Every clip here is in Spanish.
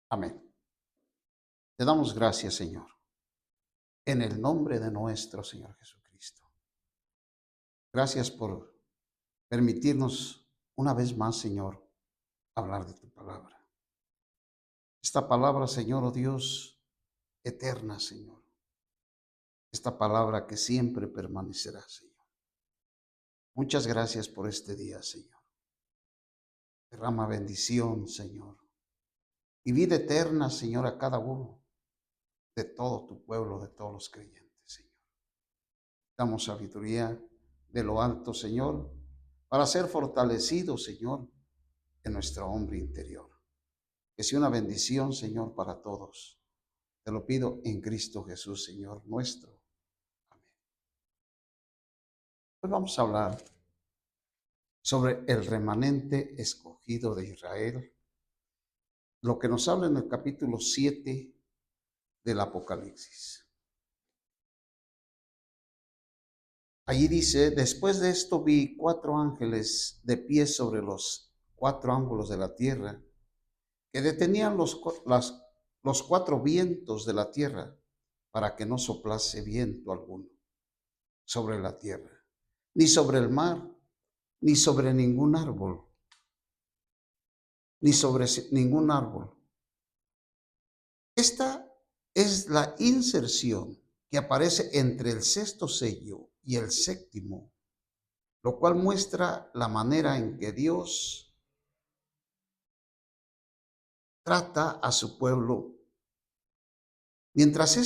Amén. Te damos gracias, Señor, en el nombre de nuestro Señor Jesucristo. Gracias por permitirnos una vez más, Señor, hablar de tu palabra. Esta palabra, Señor, oh Dios, eterna, Señor. Esta palabra que siempre permanecerá, Señor. Muchas gracias por este día, Señor. Derrama bendición, Señor, y vida eterna, Señor, a cada uno de todo tu pueblo, de todos los creyentes, Señor. Damos sabiduría de lo alto, Señor, para ser fortalecidos, Señor, en nuestro hombre interior. Que sea una bendición, Señor, para todos. Te lo pido en Cristo Jesús, Señor nuestro. Amén. Hoy vamos a hablar sobre el remanente escogido de Israel, lo que nos habla en el capítulo 7 del Apocalipsis. Allí dice: después de esto vi 4 ángeles de pie sobre los 4 ángulos de la tierra, que detenían los 4 vientos de la tierra, para que no soplase viento alguno sobre la tierra, ni sobre el mar, ni sobre ningún árbol, ni sobre ningún árbol. Esta es la inserción que aparece entre el sexto sello y el séptimo, lo cual muestra la manera en que Dios trata a su pueblo mientras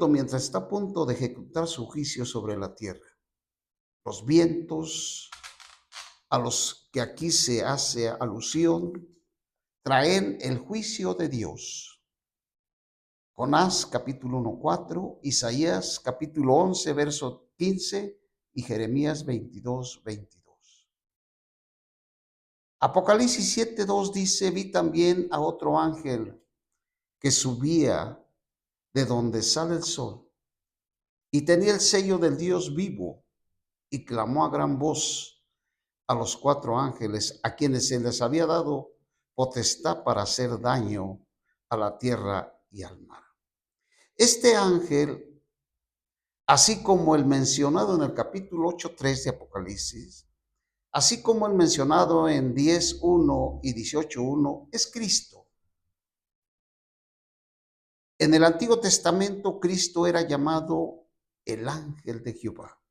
mientras está a punto de ejecutar su juicio sobre la tierra. Los vientos a los que aquí se hace alusión traen el juicio de Dios. Jonás capítulo 1:4, Isaías capítulo 11, verso 15 y Jeremías 22:22. Apocalipsis 7:2 dice: vi también a otro ángel que subía de donde sale el sol, y tenía el sello del Dios vivo, y clamó a gran voz a los 4 ángeles, a quienes se les había dado potestad para hacer daño a la tierra y al mar. Este ángel, así como el mencionado en el capítulo 8:3 de Apocalipsis, así como el mencionado en 10:1 y 18:1, es Cristo. En el Antiguo Testamento, Cristo era llamado el ángel de Jehová.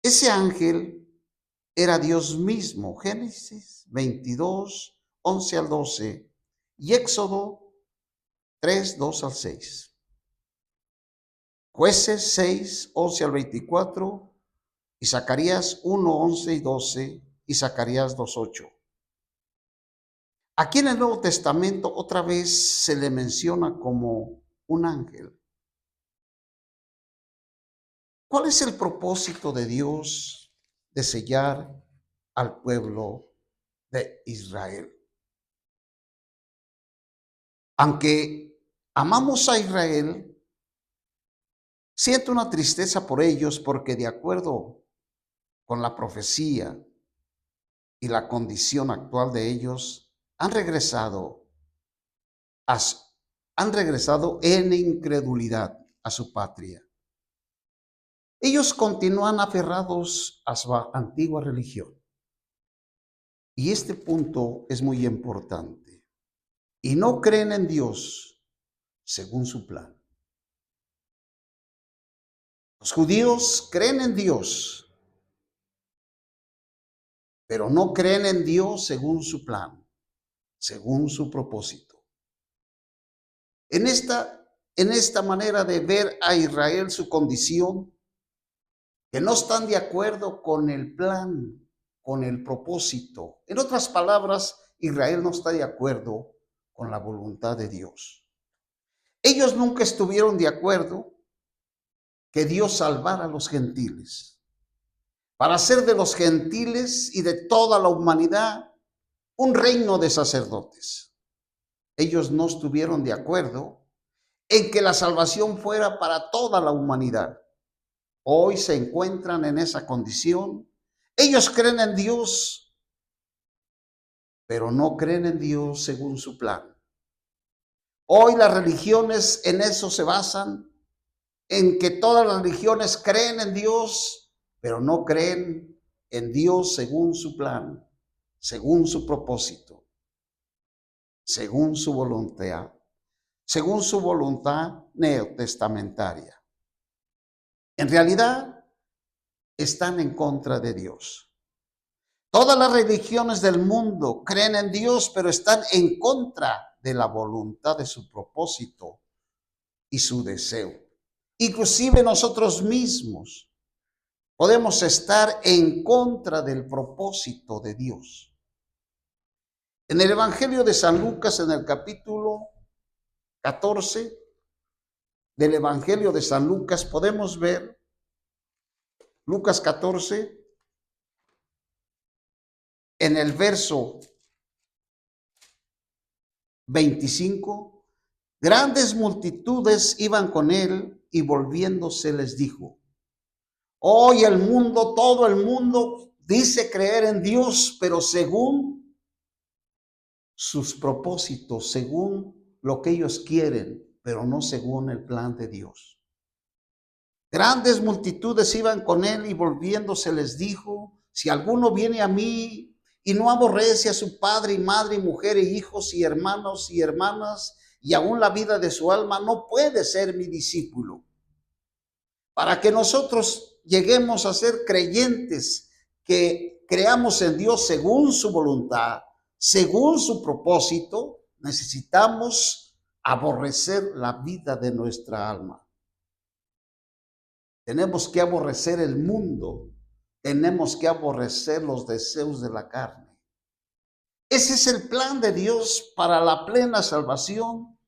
Ese ángel era Dios mismo. Génesis 22:11 al 12 y Éxodo 3:2 al 6. Jueces 6:11 al 24 y Zacarías 1:11 y 12 y Zacarías 2:8. Aquí en el Nuevo Testamento otra vez se le menciona como un ángel. ¿Cuál es el propósito de Dios de sellar al pueblo de Israel? Aunque amamos a Israel, siento una tristeza por ellos, porque de acuerdo con la profecía y la condición actual de ellos, han regresado en incredulidad a su patria. Ellos continúan aferrados a su antigua religión. Y este punto es muy importante. Y no creen en Dios según su plan. Los judíos creen en Dios, pero no creen en Dios según su plan, según su propósito. En esta manera de ver a Israel, su condición, que no están de acuerdo con el plan, con el propósito. En otras palabras, Israel no está de acuerdo con la voluntad de Dios. Ellos nunca estuvieron de acuerdo que Dios salvara a los gentiles, para hacer de los gentiles y de toda la humanidad un reino de sacerdotes. Ellos no estuvieron de acuerdo en que la salvación fuera para toda la humanidad. Hoy se encuentran en esa condición. Ellos creen en Dios, pero no creen en Dios según su plan. Hoy las religiones en eso se basan, en que todas las religiones creen en Dios, pero no creen en Dios según su plan, según su propósito, según su voluntad neotestamentaria. En realidad, están en contra de Dios. Todas las religiones del mundo creen en Dios, pero están en contra de la voluntad de su propósito y su deseo. Inclusive nosotros mismos podemos estar en contra del propósito de Dios. En el Evangelio de San Lucas, en el capítulo 14 del Evangelio de San Lucas, podemos ver Lucas 14, en el verso 25, grandes multitudes iban con él y volviéndose les dijo: hoy el mundo, todo el mundo dice creer en Dios, pero según sus propósitos, según lo que ellos quieren, pero no según el plan de Dios. Grandes multitudes iban con él y volviéndose les dijo: si alguno viene a mí y no aborrece a su padre y madre y mujer y hijos y hermanos y hermanas y aún la vida de su alma, no puede ser mi discípulo. Para que nosotros lleguemos a ser creyentes, que creamos en Dios según su voluntad, según su propósito, necesitamos aborrecer la vida de nuestra alma. Tenemos que aborrecer el mundo, tenemos que aborrecer los deseos de la carne. Ese es el plan de Dios para la plena salvación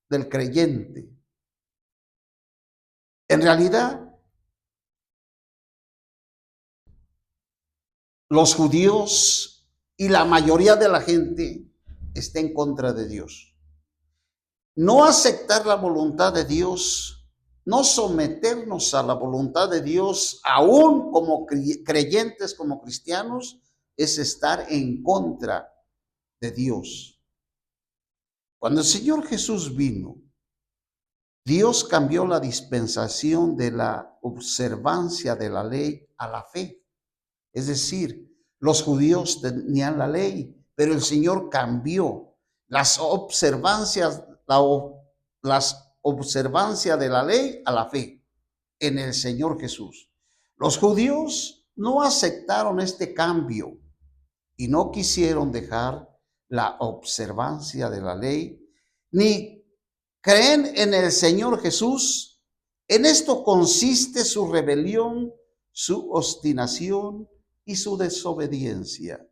del creyente. En realidad, los judíos y la mayoría de la gente está en contra de Dios. No aceptar la voluntad de Dios, no someternos a la voluntad de Dios, aún como creyentes, como cristianos, es estar en contra de Dios. Cuando el Señor Jesús vino, Dios cambió la dispensación de la observancia de la ley a la fe. Es decir, los judíos tenían la ley, pero el Señor cambió las observancias de la ley a la fe en el Señor Jesús. Los judíos no aceptaron este cambio y no quisieron dejar la observancia de la ley, ni creen en el Señor Jesús. En esto consiste su rebelión, su obstinación y su desobediencia.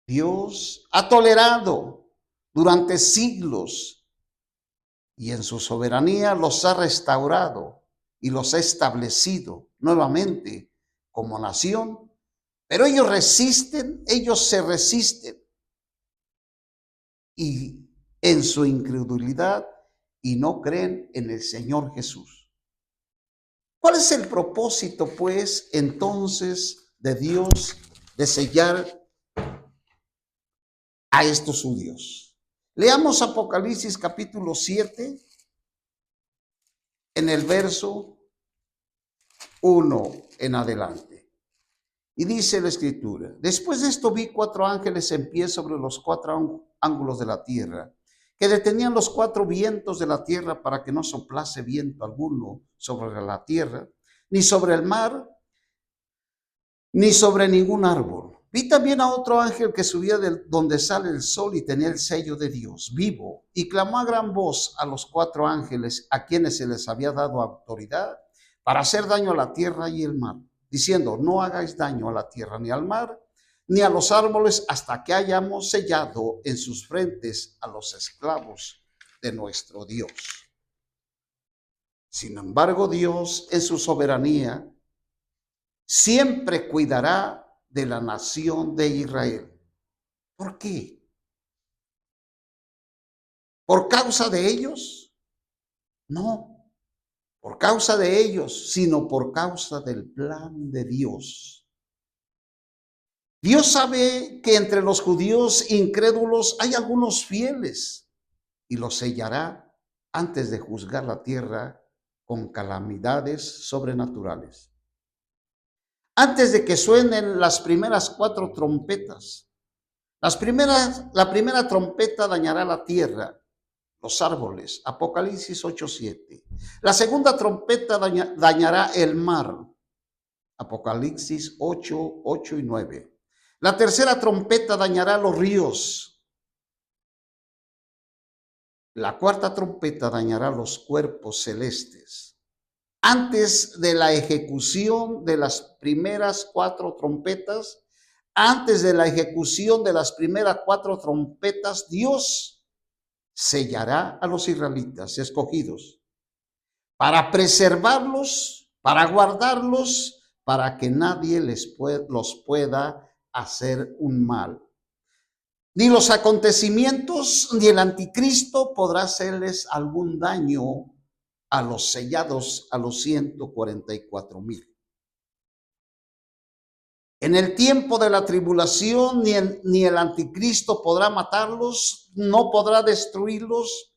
Dios ha tolerado durante siglos y en su soberanía los ha restaurado y los ha establecido nuevamente como nación, pero ellos se resisten y en su incredulidad y no creen en el Señor Jesús. ¿Cuál es el propósito, pues, entonces de Dios de sellar a estos judíos? Leamos Apocalipsis capítulo 7 en el verso 1 en adelante. Y dice la Escritura: después de esto vi 4 ángeles en pie sobre los 4 ángulos de la tierra, que detenían los 4 vientos de la tierra para que no soplase viento alguno sobre la tierra, ni sobre el mar, ni sobre ningún árbol. Vi también a otro ángel que subía de donde sale el sol y tenía el sello de Dios vivo, y clamó a gran voz a los 4 ángeles a quienes se les había dado autoridad para hacer daño a la tierra y el mar, diciendo: no hagáis daño a la tierra ni al mar, ni a los árboles, hasta que hayamos sellado en sus frentes a los esclavos de nuestro Dios. Sin embargo, Dios en su soberanía siempre cuidará de la nación de Israel. ¿Por qué? ¿Por causa de ellos? No, por causa de ellos, sino por causa del plan de Dios. Dios sabe que entre los judíos incrédulos hay algunos fieles y los sellará antes de juzgar la tierra con calamidades sobrenaturales. Antes de que suenen las primeras 4 trompetas, la primera trompeta dañará la tierra, los árboles, Apocalipsis 8:7. La segunda trompeta dañará el mar, Apocalipsis 8:8 y 9. La tercera trompeta dañará los ríos. La cuarta trompeta dañará los cuerpos celestes. Antes de la ejecución de las primeras 4 trompetas, antes de la ejecución de las primeras 4 trompetas, Dios sellará a los israelitas escogidos para preservarlos, para guardarlos, para que nadie los pueda hacer un mal. Ni los acontecimientos ni el anticristo podrá hacerles algún daño a los sellados, a los 144,000. En el tiempo de la tribulación, ni el anticristo podrá matarlos, no podrá destruirlos,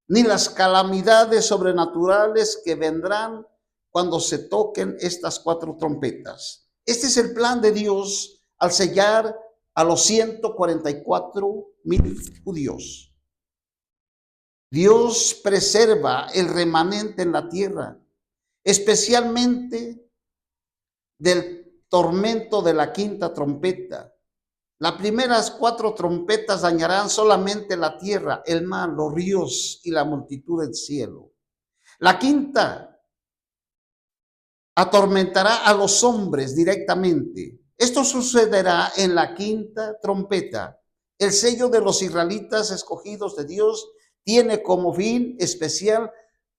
ni las calamidades sobrenaturales que vendrán cuando se toquen estas 4 trompetas. Este es el plan de Dios al sellar a los 144,000 judíos. Dios preserva el remanente en la tierra, especialmente del tormento de la 5ª trompeta. Las primeras 4 trompetas dañarán solamente la tierra, el mar, los ríos y la multitud del cielo. La 5ª atormentará a los hombres directamente. Esto sucederá en la 5ª trompeta. El sello de los israelitas escogidos de Dios tiene como fin especial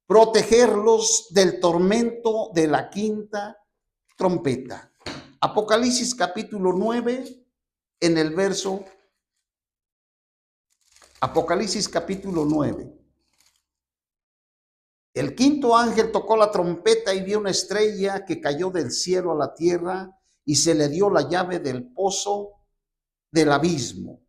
protegerlos del tormento de la 5ª trompeta. Apocalipsis capítulo 9, en el verso, Apocalipsis capítulo 9. El 5º ángel tocó la trompeta y vio una estrella que cayó del cielo a la tierra y se le dio la llave del pozo del abismo.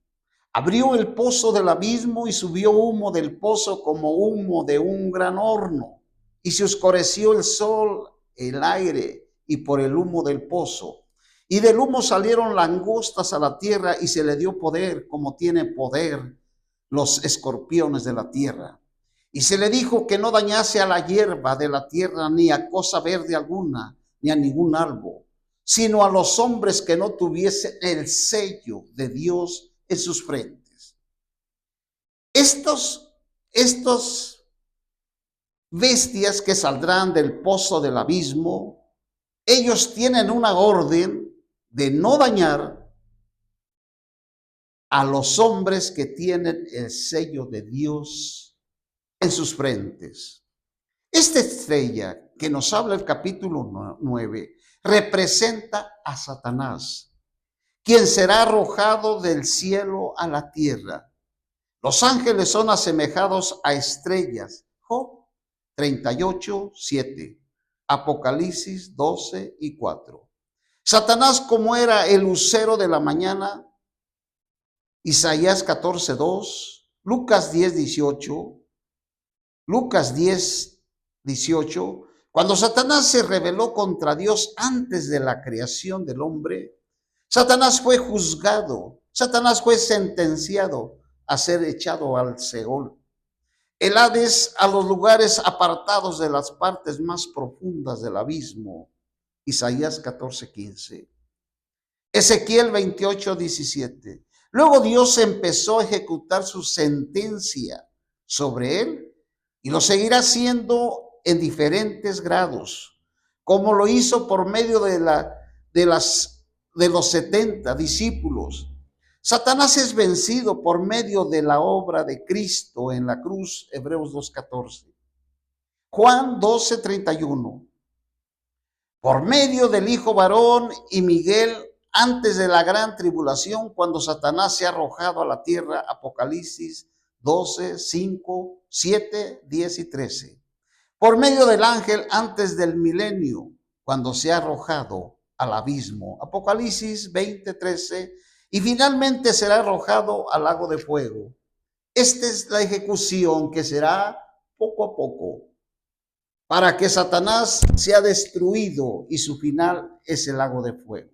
Abrió el pozo del abismo y subió humo del pozo como humo de un gran horno. Y se oscureció el sol, el aire y por el humo del pozo. Y del humo salieron langostas a la tierra y se le dio poder como tiene poder los escorpiones de la tierra. Y se le dijo que no dañase a la hierba de la tierra, ni a cosa verde alguna, ni a ningún árbol, sino a los hombres que no tuviesen el sello de Dios en sus frentes. Estos bestias que saldrán del pozo del abismo, ellos tienen una orden de no dañar a los hombres que tienen el sello de Dios en sus frentes. Esta estrella que nos habla el capítulo 9 representa a Satanás, quien será arrojado del cielo a la tierra. Los ángeles son asemejados a estrellas. Job 38:7, Apocalipsis 12:4. Satanás, como era el lucero de la mañana, Isaías 14:2, Lucas 10:18, Lucas 10:18. Cuando Satanás se rebeló contra Dios antes de la creación del hombre, Satanás fue juzgado, Satanás fue sentenciado a ser echado al Seol, el Hades, a los lugares apartados de las partes más profundas del abismo, Isaías 14:15, Ezequiel 28:17. Luego Dios empezó a ejecutar su sentencia sobre él y lo seguirá haciendo en diferentes grados, como lo hizo por medio de los 70 discípulos. Satanás es vencido por medio de la obra de Cristo en la cruz, Hebreos 2:14. Juan 12:31. Por medio del Hijo varón y Miguel, antes de la gran tribulación, cuando Satanás se ha arrojado a la tierra, Apocalipsis 12:5, 7, 10 y 13. Por medio del ángel antes del milenio, cuando se ha arrojado al abismo. Apocalipsis 20:13. Y finalmente será arrojado al lago de fuego. Esta es la ejecución que será poco a poco, para que Satanás sea destruido y su final es el lago de fuego.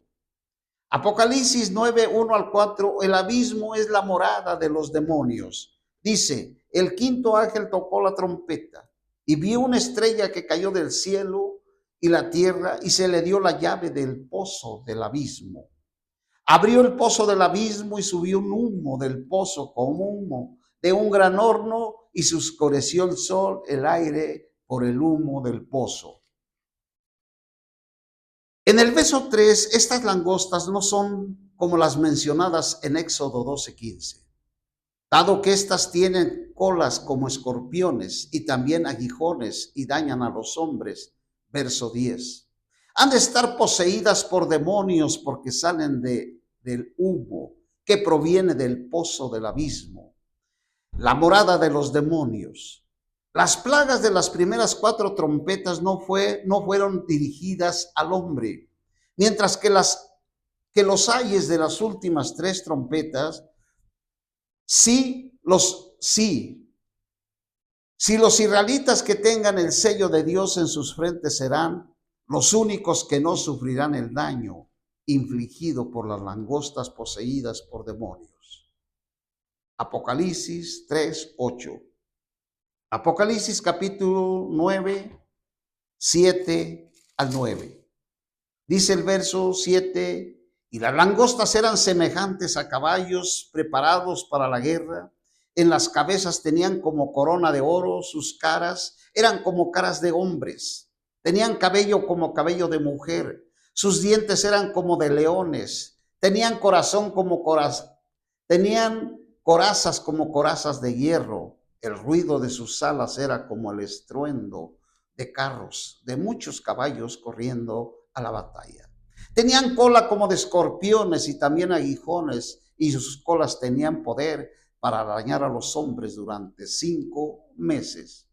Apocalipsis 9:1-4, el abismo es la morada de los demonios. Dice, el quinto ángel tocó la trompeta y vio una estrella que cayó del cielo y la tierra y se le dio la llave del pozo del abismo. Abrió el pozo del abismo y subió un humo del pozo como humo de un gran horno y se oscureció el sol, el aire por el humo del pozo. En el verso 3, estas langostas no son como las mencionadas en Éxodo 12:15, dado que estas tienen colas como escorpiones y también aguijones y dañan a los hombres. Verso 10. Han de estar poseídas por demonios porque salen del humo que proviene del pozo del abismo, la morada de los demonios. Las plagas de las primeras 4 trompetas no fueron dirigidas al hombre, mientras que los ayes de las últimas 3 trompetas, sí. Si los israelitas que tengan el sello de Dios en sus frentes serán los únicos que no sufrirán el daño infligido por las langostas poseídas por demonios. Apocalipsis 3:8. Apocalipsis capítulo 9, 7-9. Dice el verso 7, y las langostas eran semejantes a caballos preparados para la guerra. En las cabezas tenían como corona de oro, sus caras eran como caras de hombres. Tenían cabello como cabello de mujer, sus dientes eran como de leones. Tenían corazas como corazas de hierro. El ruido de sus alas era como el estruendo de carros, de muchos caballos corriendo a la batalla. Tenían cola como de escorpiones y también aguijones, y sus colas tenían poder para dañar a los hombres durante 5 meses.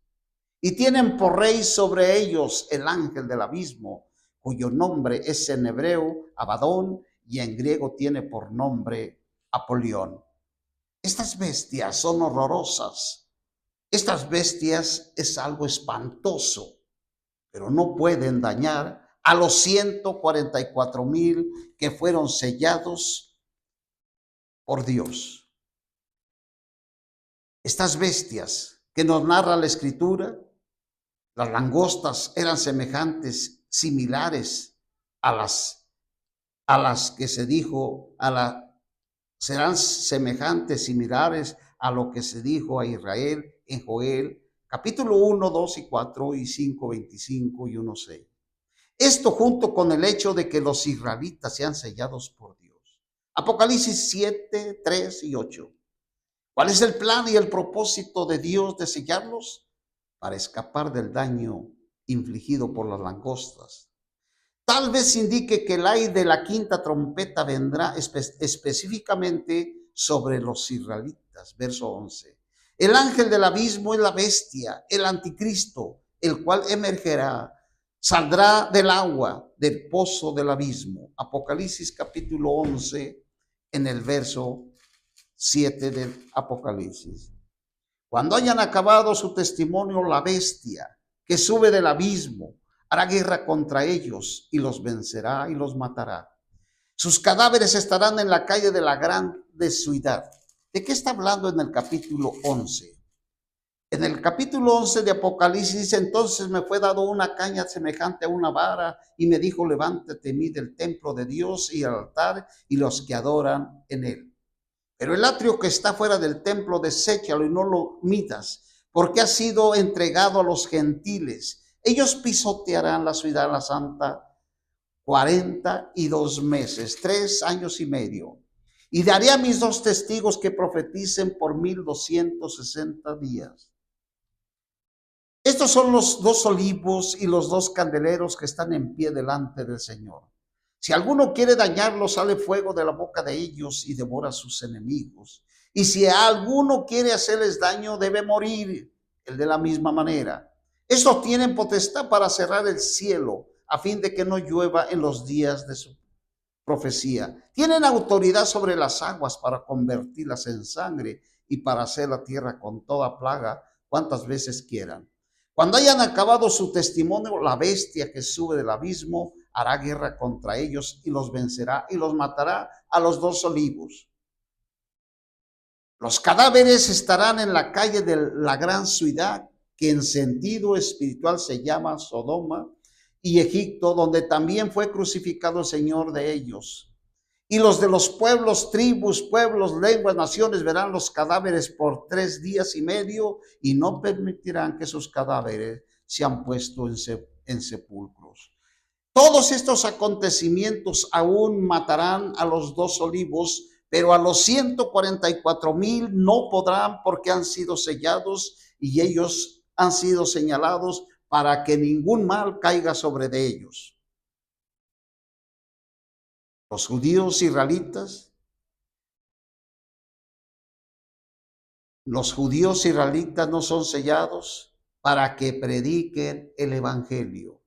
Y tienen por rey sobre ellos el ángel del abismo, cuyo nombre es en hebreo Abadón y en griego tiene por nombre Apolión. Estas bestias son horrorosas. Estas bestias es algo espantoso, pero no pueden dañar a los 144,000 que fueron sellados por Dios. Estas bestias que nos narra la Escritura, las langostas eran similares a las que se dijo, serán semejantes, similares a lo que se dijo a Israel en Joel, capítulo 1, 2 y 4 y 5, 25 y 1, 6. Esto junto con el hecho de que los israelitas sean sellados por Dios. Apocalipsis 7, 3 y 8. ¿Cuál es el plan y el propósito de Dios de sellarlos? Para escapar del daño infligido por las langostas. Tal vez indique que el ay de la quinta trompeta vendrá específicamente sobre los israelitas. Verso 11. El ángel del abismo es la bestia, el anticristo, el cual emergerá, saldrá del agua, del pozo del abismo. Apocalipsis capítulo 11, en el verso 7 del Apocalipsis. Cuando hayan acabado su testimonio, la bestia que sube del abismo hará guerra contra ellos y los vencerá y los matará. Sus cadáveres estarán en la calle de la grande ciudad. ¿De qué está hablando en el capítulo 11? En el capítulo 11 de Apocalipsis dice, entonces me fue dado una caña semejante a una vara y me dijo, levántate, mide el templo de Dios y el altar y los que adoran en él. Pero el atrio que está fuera del templo, deséchalo y no lo midas, porque ha sido entregado a los gentiles. Ellos pisotearán la ciudad la santa 42 meses, 3 años y medio. Y daré a mis 2 testigos que profeticen por 1260 días. Estos son los 2 olivos y los 2 candeleros que están en pie delante del Señor. Si alguno quiere dañarlos, sale fuego de la boca de ellos y devora a sus enemigos. Y si alguno quiere hacerles daño, debe morir, el de la misma manera. Estos tienen potestad para cerrar el cielo a fin de que no llueva en los días de su profecía. Tienen autoridad sobre las aguas para convertirlas en sangre y para hacer la tierra con toda plaga cuantas veces quieran. Cuando hayan acabado su testimonio, la bestia que sube del abismo hará guerra contra ellos y los vencerá y los matará a los dos olivos. Los cadáveres estarán en la calle de la gran ciudad, que en sentido espiritual se llama Sodoma y Egipto, donde también fue crucificado el Señor de ellos. Y los de los pueblos, tribus, pueblos, lenguas, naciones verán los cadáveres por 3 días y medio y no permitirán que sus cadáveres sean puestos en sepulcros. Todos estos acontecimientos aún matarán a los dos olivos, pero a los 144,000 no podrán, porque han sido sellados y ellos han sido señalados para que ningún mal caiga sobre de ellos. Los judíos israelitas no son sellados para que prediquen el evangelio.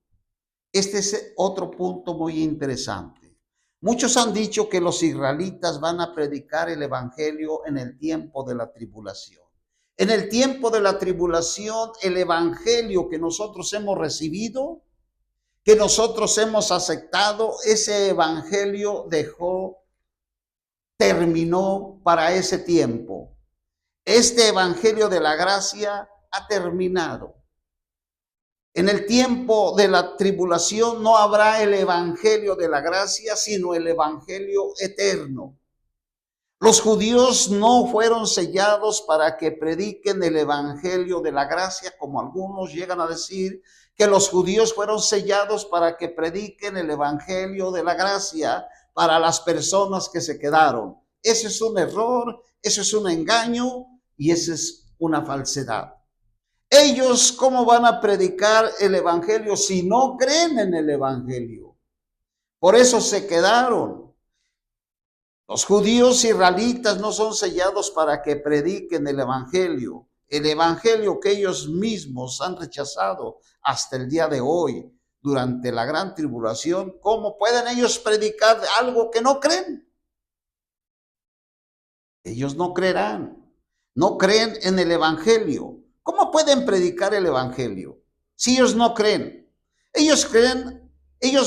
Este es otro punto muy interesante. Muchos han dicho que los israelitas van a predicar el evangelio en el tiempo de la tribulación. En el tiempo de la tribulación, el evangelio que nosotros hemos recibido, que nosotros hemos aceptado, ese evangelio terminó para ese tiempo. Este evangelio de la gracia ha terminado. En el tiempo de la tribulación no habrá el evangelio de la gracia, sino el evangelio eterno. Los judíos no fueron sellados para que prediquen el evangelio de la gracia, como algunos llegan a decir, que los judíos fueron sellados para que prediquen el evangelio de la gracia para las personas que se quedaron. Ese es un error, eso es un engaño y esa es una falsedad. Ellos, ¿cómo van a predicar el evangelio si no creen en el evangelio? Por eso se quedaron. Los judíos israelitas no son sellados para que prediquen el evangelio que ellos mismos han rechazado hasta el día de hoy, durante la gran tribulación. ¿Cómo pueden ellos predicar algo que no creen? Ellos no creerán, no creen en el evangelio. ¿Cómo pueden predicar el evangelio si ellos no creen? Ellos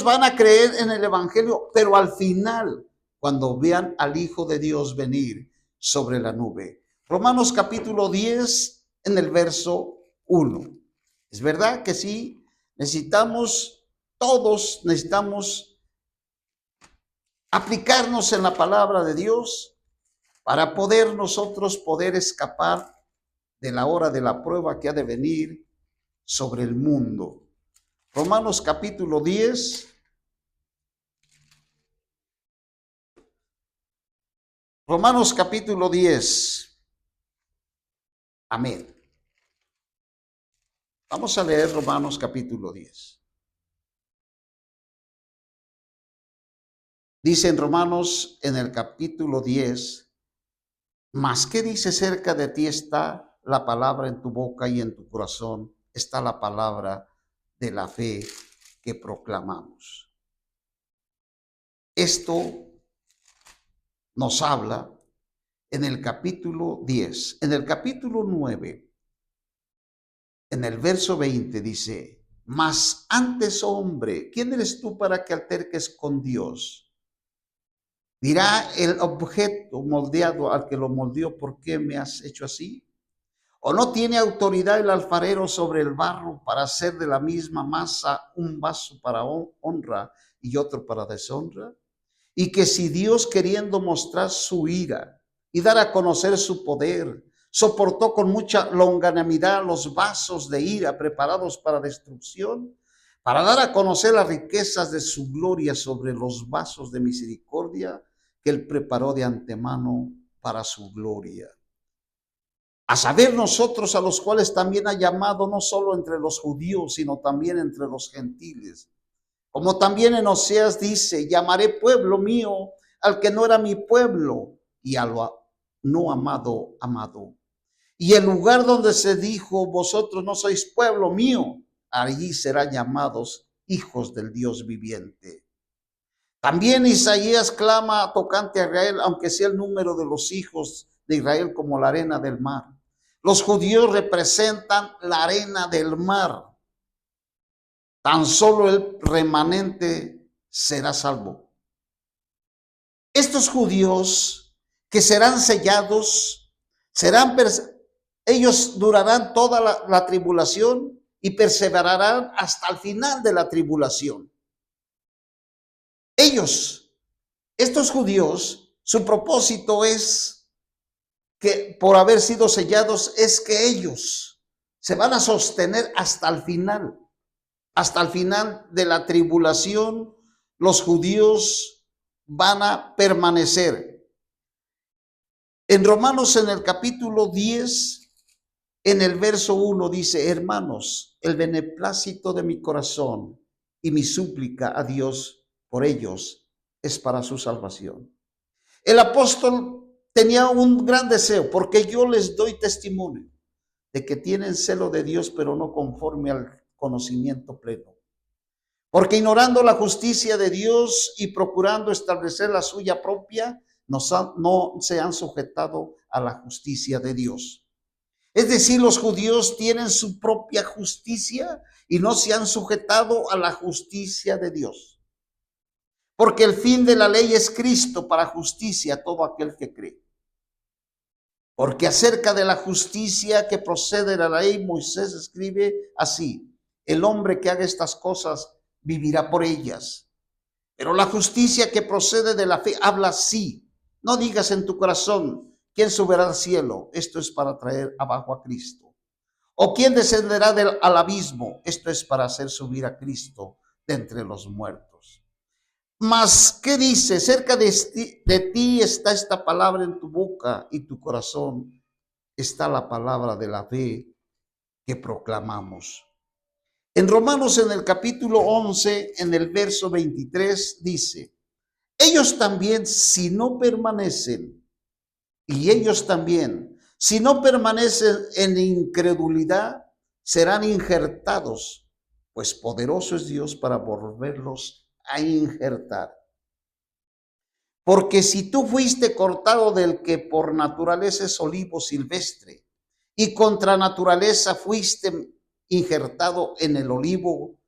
van a creer en el evangelio, pero al final, cuando vean al Hijo de Dios venir sobre la nube. Romanos capítulo 10, en el verso 1. Es verdad que sí, todos necesitamos aplicarnos en la palabra de Dios para nosotros poder escapar de la hora de la prueba que ha de venir sobre el mundo. Romanos capítulo 10. Romanos capítulo 10. Amén. Vamos a leer Romanos capítulo 10. Dice en Romanos, en el capítulo 10, mas ¿qué dice? Cerca de ti está la palabra en tu boca y en tu corazón está la palabra de la fe que proclamamos. Esto nos habla en el capítulo 10. En el capítulo 9, en el verso 20 dice, mas antes, hombre, ¿quién eres tú para que alterques con Dios? Dirá el objeto moldeado al que lo moldeó, ¿por qué me has hecho así? ¿O no tiene autoridad el alfarero sobre el barro para hacer de la misma masa un vaso para honra y otro para deshonra? Y que si Dios, queriendo mostrar su ira y dar a conocer su poder, soportó con mucha longanimidad los vasos de ira preparados para destrucción, para dar a conocer las riquezas de su gloria sobre los vasos de misericordia que él preparó de antemano para su gloria. A saber, nosotros, a los cuales también ha llamado no solo entre los judíos, sino también entre los gentiles. Como también en Oseas dice, llamaré pueblo mío al que no era mi pueblo, y a lo no amado, amado. Y el lugar donde se dijo, vosotros no sois pueblo mío, allí serán llamados hijos del Dios viviente. También Isaías clama tocante a Israel, aunque sea el número de los hijos de Israel como la arena del mar. Los judíos representan la arena del mar. Tan solo el remanente será salvo. Estos judíos que serán sellados, ellos durarán toda la tribulación y perseverarán hasta el final de la tribulación. Estos judíos, su propósito es que por haber sido sellados, es que ellos se van a sostener hasta el final. Hasta el final de la tribulación, los judíos van a permanecer. En Romanos, en el capítulo 10, en el verso 1 dice: hermanos, el beneplácito de mi corazón y mi súplica a Dios por ellos es para su salvación. El apóstol tenía un gran deseo, porque yo les doy testimonio de que tienen celo de Dios, pero no conforme al conocimiento pleno. Porque ignorando la justicia de Dios y procurando establecer la suya propia, no se han sujetado a la justicia de Dios. Es decir, los judíos tienen su propia justicia y no se han sujetado a la justicia de Dios. Porque el fin de la ley es Cristo para justicia a todo aquel que cree. Porque acerca de la justicia que procede de la ley, Moisés escribe así: el hombre que haga estas cosas vivirá por ellas. Pero la justicia que procede de la fe habla así: no digas en tu corazón, ¿quién subirá al cielo? Esto es para traer abajo a Cristo. ¿O quién descenderá al abismo? Esto es para hacer subir a Cristo de entre los muertos. Mas, ¿qué dice? Cerca de ti está esta palabra en tu boca y tu corazón está la palabra de la fe que proclamamos. En Romanos, en el capítulo 11, en el verso 23, dice: ellos también, si no permanecen en incredulidad, serán injertados, pues poderoso es Dios para volverlos a injertar. Porque si tú fuiste cortado del que por naturaleza es olivo silvestre, y contra naturaleza fuiste injertado en el olivo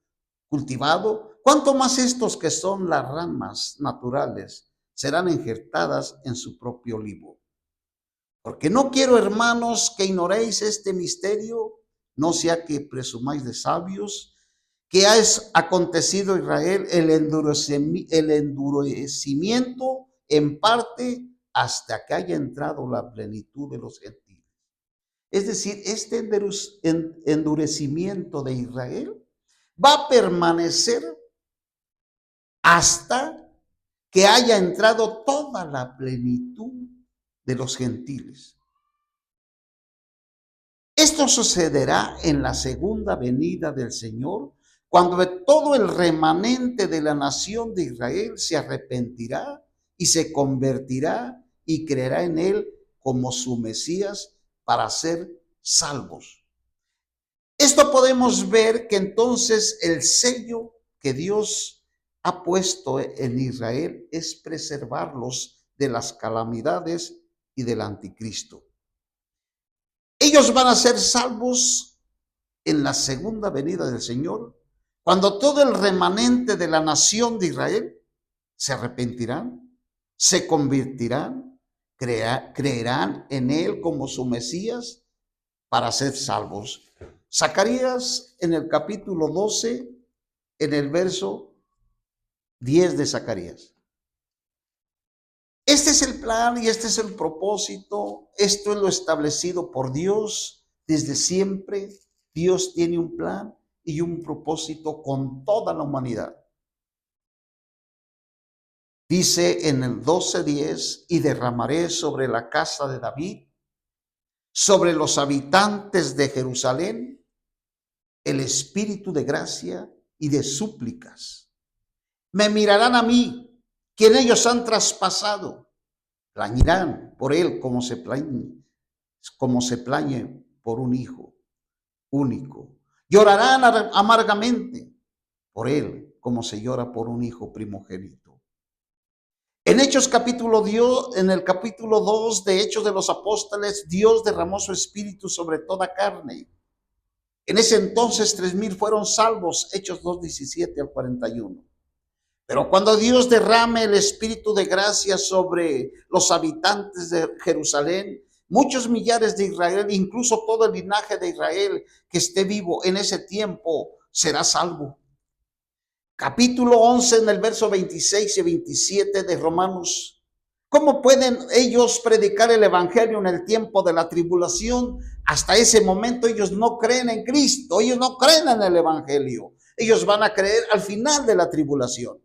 cultivado, ¿cuánto más estos que son las ramas naturales serán injertadas en su propio olivo? Porque no quiero, hermanos, que ignoréis este misterio, no sea que presumáis de sabios, que ha acontecido a Israel el endurecimiento en parte hasta que haya entrado la plenitud de los gentiles. Es decir, este endurecimiento de Israel va a permanecer hasta que haya entrado toda la plenitud de los gentiles. Esto sucederá en la segunda venida del Señor, cuando todo el remanente de la nación de Israel se arrepentirá y se convertirá y creerá en él como su Mesías para ser salvos. Esto podemos ver que entonces el sello que Dios ha puesto en Israel es preservarlos de las calamidades y del anticristo. Ellos van a ser salvos en la segunda venida del Señor, cuando todo el remanente de la nación de Israel se arrepentirán, se convertirán, creerán en él como su Mesías para ser salvos. Zacarías, en el capítulo 12, en el verso 10 de Zacarías. Este es el plan y este es el propósito. Esto es lo establecido por Dios desde siempre. Dios tiene un plan y un propósito con toda la humanidad. Dice en el 12:10: y derramaré sobre la casa de David, sobre los habitantes de Jerusalén, el espíritu de gracia y de súplicas. Me mirarán a mí, quien ellos han traspasado. Plañirán por él como se plañe por un hijo único. Llorarán amargamente por él como se llora por un hijo primogénito. En Hechos capítulo Dios, en el capítulo 2 de Hechos de los Apóstoles, Dios derramó su espíritu sobre toda carne. En ese entonces 3,000 fueron salvos, Hechos 2:17 al 41. Pero cuando Dios derrame el espíritu de gracia sobre los habitantes de Jerusalén, muchos millares de Israel, incluso todo el linaje de Israel que esté vivo en ese tiempo, será salvo. Capítulo 11 en el verso 26 y 27 de Romanos. ¿Cómo pueden ellos predicar el evangelio en el tiempo de la tribulación? Hasta ese momento ellos no creen en Cristo, ellos no creen en el evangelio. Ellos van a creer al final de la tribulación.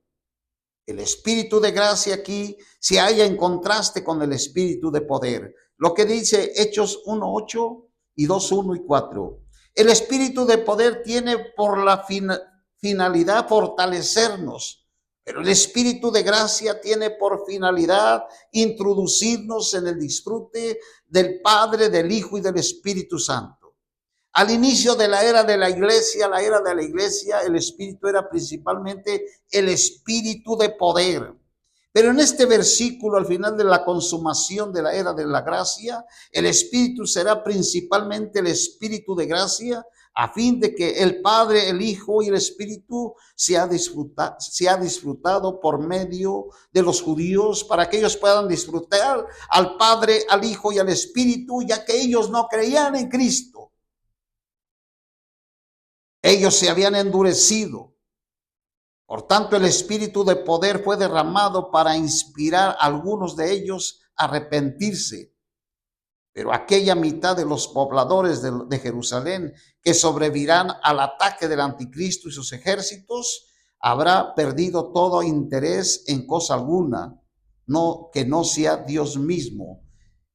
El espíritu de gracia aquí se halla en contraste con el espíritu de poder. Lo que dice Hechos 1:8 y 2:1 y 4. El espíritu de poder tiene por la finalidad fortalecernos, pero el espíritu de gracia tiene por finalidad introducirnos en el disfrute del Padre, del Hijo y del Espíritu Santo. Al inicio de la era de la iglesia, el espíritu era principalmente el espíritu de poder. Pero en este versículo, al final de la consumación de la era de la gracia, el espíritu será principalmente el espíritu de gracia, a fin de que el Padre, el Hijo y el Espíritu sea disfrutado por medio de los judíos, para que ellos puedan disfrutar al Padre, al Hijo y al Espíritu, ya que ellos no creían en Cristo. Ellos se habían endurecido. Por tanto, el espíritu de poder fue derramado para inspirar a algunos de ellos a arrepentirse. Pero aquella mitad de los pobladores de Jerusalén que sobrevivirán al ataque del anticristo y sus ejércitos, habrá perdido todo interés en cosa alguna, que no sea Dios mismo.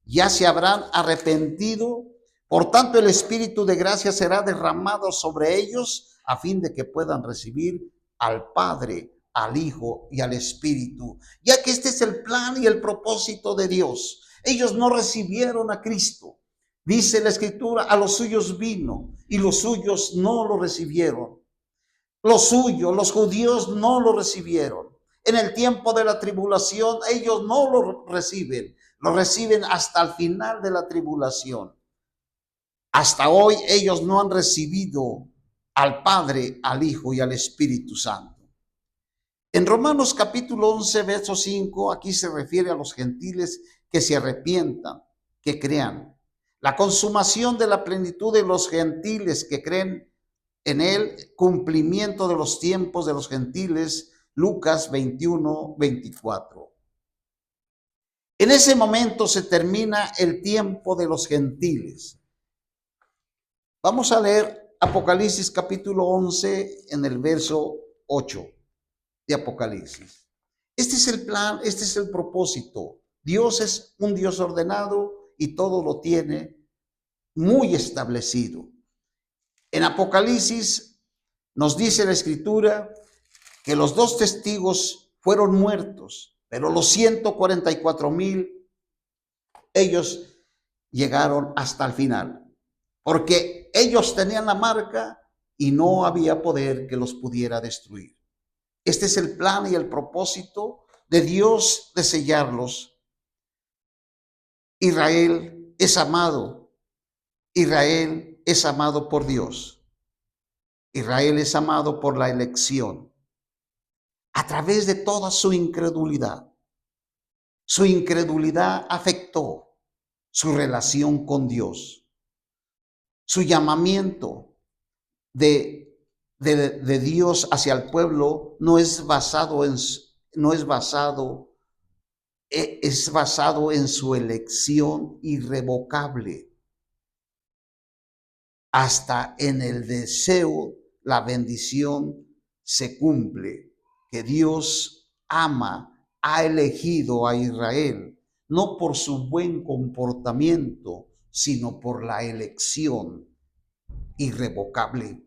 Ya se habrán arrepentido. Por tanto, el espíritu de gracia será derramado sobre ellos a fin de que puedan recibir al Padre, al Hijo y al Espíritu, ya que este es el plan y el propósito de Dios. Ellos no recibieron a Cristo. Dice la Escritura, a los suyos vino y los suyos no lo recibieron. Los suyos, los judíos, no lo recibieron. En el tiempo de la tribulación, ellos no lo reciben hasta el final de la tribulación. Hasta hoy ellos no han recibido al Padre, al Hijo y al Espíritu Santo. En Romanos capítulo 11, verso 5, aquí se refiere a los gentiles que se arrepientan, que crean. La consumación de la plenitud de los gentiles que creen en él, cumplimiento de los tiempos de los gentiles, Lucas 21, 24. En ese momento se termina el tiempo de los gentiles. Vamos a leer Apocalipsis capítulo 11 en el verso 8 de Apocalipsis. Este es el plan, este es el propósito. Dios es un Dios ordenado y todo lo tiene muy establecido. En Apocalipsis nos dice la Escritura que los 2 testigos fueron muertos, pero los 144,000, ellos llegaron hasta el final, porque ellos tenían la marca y no había poder que los pudiera destruir. Este es el plan y el propósito de Dios de sellarlos. Israel es amado. Israel es amado por Dios. Israel es amado por la elección. A través de toda su incredulidad. Su incredulidad afectó su relación con Dios. Su llamamiento de Dios hacia el pueblo es basado en su elección irrevocable. Hasta en el deseo, la bendición se cumple, que Dios ha elegido a Israel, no por su buen comportamiento, sino por la elección irrevocable.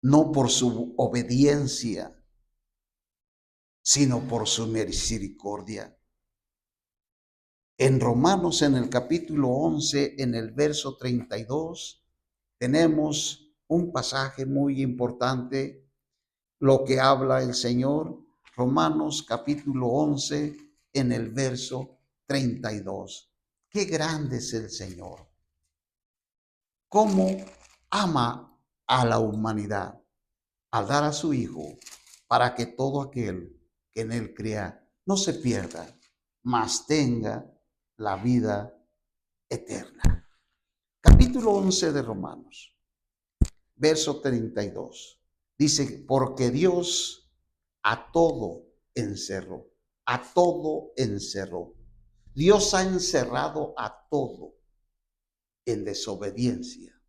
No por su obediencia, sino por su misericordia. En Romanos, en el capítulo 11, en el verso 32, tenemos un pasaje muy importante, lo que habla el Señor, Romanos capítulo 11, en el verso 32. Qué grande es el Señor. Cómo ama a la humanidad al dar a su Hijo para que todo aquel que en él crea no se pierda, mas tenga la vida eterna. Capítulo 11 de Romanos, verso 32. Dice, porque Dios a todo encerró, a todo encerró. Dios ha encerrado a todo en desobediencia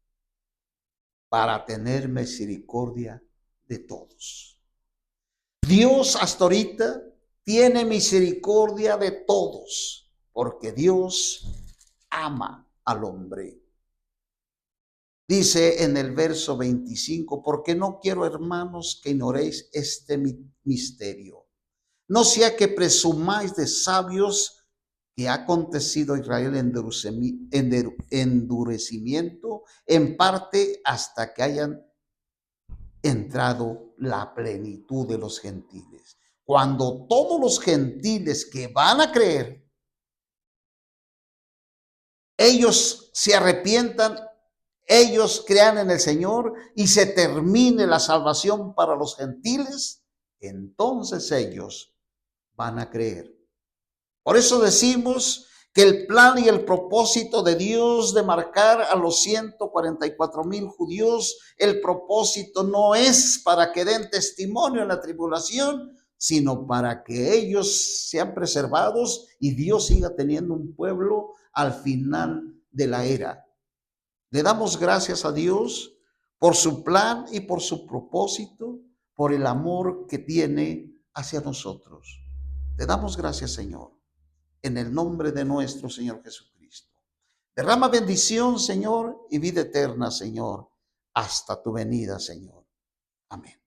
para tener misericordia de todos. Dios hasta ahorita tiene misericordia de todos, porque Dios ama al hombre. Dice en el verso 25, porque no quiero, hermanos, que ignoréis este misterio. No sea que presumáis de sabios que ha acontecido a Israel endurecimiento en parte hasta que hayan entrado la plenitud de los gentiles. Cuando todos los gentiles que van a creer, ellos se arrepientan, ellos crean en el Señor y se termine la salvación para los gentiles, entonces ellos van a creer. Por eso decimos que el plan y el propósito de Dios de marcar a los 144,000 judíos, el propósito no es para que den testimonio en la tribulación, sino para que ellos sean preservados y Dios siga teniendo un pueblo al final de la era. Le damos gracias a Dios por su plan y por su propósito, por el amor que tiene hacia nosotros. Le damos gracias, Señor, en el nombre de nuestro Señor Jesucristo. Derrama bendición, Señor, y vida eterna, Señor, hasta tu venida, Señor. Amén.